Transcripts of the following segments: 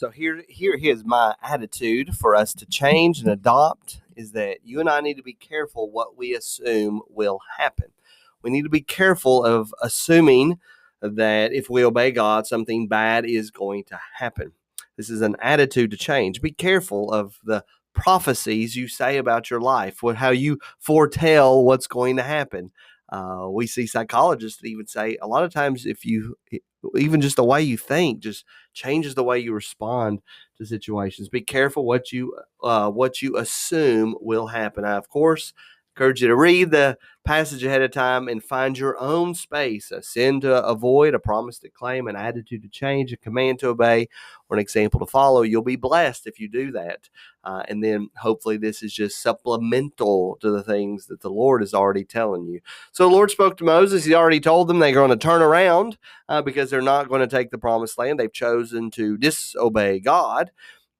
So here is my attitude for us to change and adopt is that you and I need to be careful what we assume will happen. We need to be careful of assuming that if we obey God, something bad is going to happen. This is an attitude to change. Be careful of the prophecies you say about your life, how you foretell what's going to happen. We see psychologists that even say a lot of times if you even just the way you think just changes the way you respond to situations. Be careful what you assume will happen. I, of course, encourage you to read the passage ahead of time and find your own space, a sin to avoid, a promise to claim, an attitude to change, a command to obey, or an example to follow. You'll be blessed if you do that. And then hopefully this is just supplemental to the things that the Lord is already telling you. So the Lord spoke to Moses. He already told them they're going to turn around because they're not going to take the promised land. They've chosen to disobey God.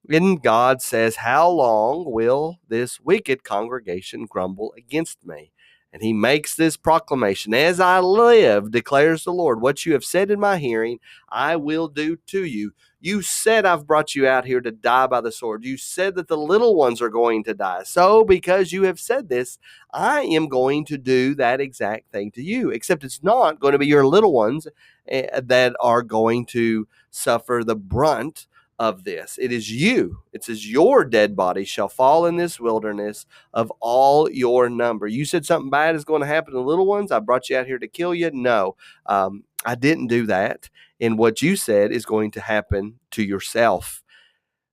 And God says, how long will this wicked congregation grumble against me? And he makes this proclamation, as I live, declares the Lord, what you have said in my hearing, I will do to you. You said I've brought you out here to die by the sword. You said that the little ones are going to die. So because you have said this, I am going to do that exact thing to you, except it's not going to be your little ones that are going to suffer the brunt of this. It is you. It says your dead body shall fall in this wilderness of all your number. You said something bad is going to happen to the little ones. I brought you out here to kill you. No, I didn't do that. And what you said is going to happen to yourself.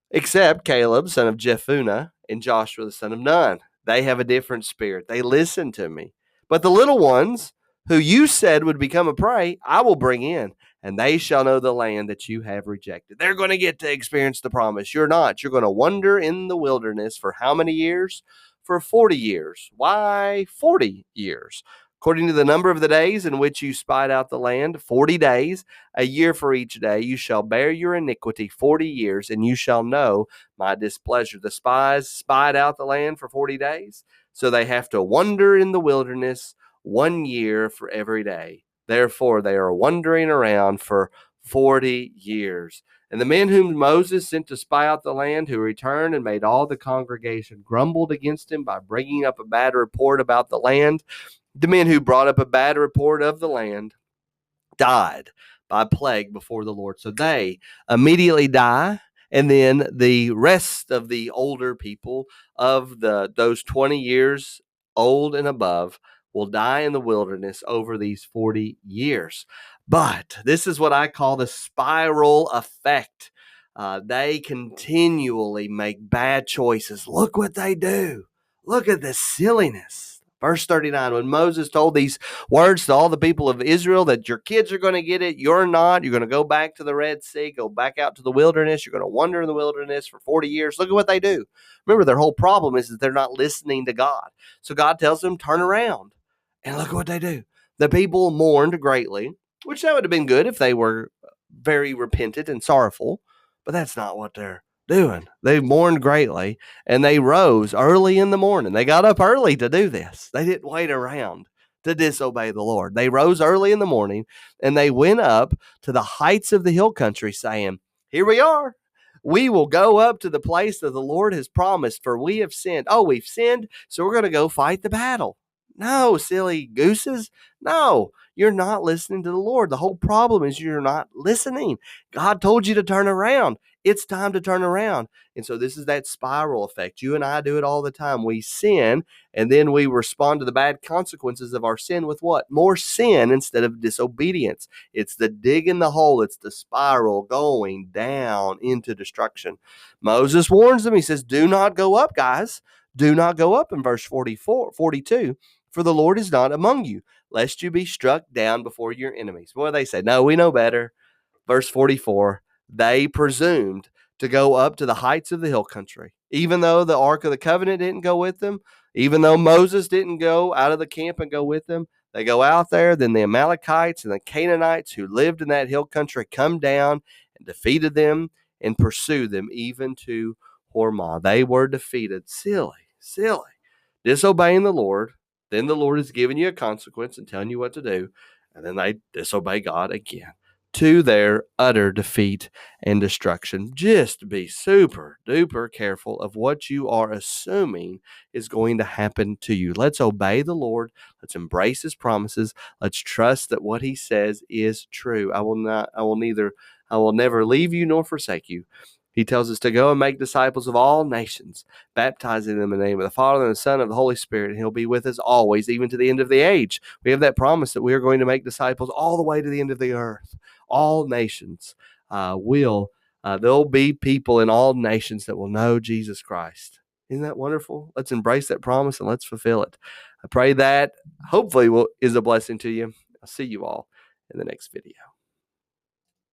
Except Caleb, son of Jephunneh, and Joshua, the son of Nun. They have a different spirit. They listen to me. But the little ones who you said would become a prey, I will bring in, and they shall know the land that you have rejected. They're going to get to experience the promise. You're not. You're going to wander in the wilderness for how many years? For 40 years. Why 40 years? According to the number of the days in which you spied out the land, 40 days, a year for each day, you shall bear your iniquity 40 years, and you shall know my displeasure. The spies spied out the land for 40 days, so they have to wander in the wilderness 1 year for every day. Therefore, they are wandering around for 40 years. And the men whom Moses sent to spy out the land, who returned and made all the congregation grumbled against him by bringing up a bad report about the land, the men who brought up a bad report of the land died by plague before the Lord. So they immediately die. And then the rest of the older people of those 20 years old and above will die in the wilderness over these 40 years. But this is what I call the spiral effect. They continually make bad choices. Look what they do. Look at the silliness. Verse 39, when Moses told these words to all the people of Israel that your kids are going to get it, you're not. You're going to go back to the Red Sea, go back out to the wilderness. You're going to wander in the wilderness for 40 years. Look at what they do. Remember, their whole problem is that they're not listening to God. So God tells them, turn around. And look at what they do. The people mourned greatly, which that would have been good if they were very repentant and sorrowful. But that's not what they're doing. They mourned greatly, and they rose early in the morning. They got up early to do this. They didn't wait around to disobey the Lord. They rose early in the morning, and they went up to the heights of the hill country, saying, here we are. We will go up to the place that the Lord has promised, for we have sinned. Oh, we've sinned, so we're going to go fight the battle. No, silly gooses. No, you're not listening to the Lord. The whole problem is you're not listening. God told you to turn around. It's time to turn around. And so this is that spiral effect. You and I do it all the time. We sin, and then we respond to the bad consequences of our sin with what? More sin instead of disobedience. It's the dig in the hole. It's the spiral going down into destruction. Moses warns them. He says, do not go up, guys. Do not go up in verse 42. For the Lord is not among you, lest you be struck down before your enemies. Well, they say, no, we know better. Verse 44, they presumed to go up to the heights of the hill country, even though the Ark of the Covenant didn't go with them, even though Moses didn't go out of the camp and go with them. They go out there, then the Amalekites and the Canaanites who lived in that hill country come down and defeated them and pursue them even to Hormah. They were defeated. Silly. Disobeying the Lord. Then the Lord is giving you a consequence and telling you what to do. And then they disobey God again. to their utter defeat and destruction. Just be super duper careful of what you are assuming is going to happen to you. Let's obey the Lord. Let's embrace his promises. Let's trust that what he says is true. I will never leave you nor forsake you. He tells us to go and make disciples of all nations, baptizing them in the name of the Father and the Son and of the Holy Spirit, and he'll be with us always, even to the end of the age. We have that promise that we are going to make disciples all the way to the end of the earth. All nations there'll be people in all nations that will know Jesus Christ. Isn't that wonderful? Let's embrace that promise and let's fulfill it. I pray that hopefully is a blessing to you. I'll see you all in the next video.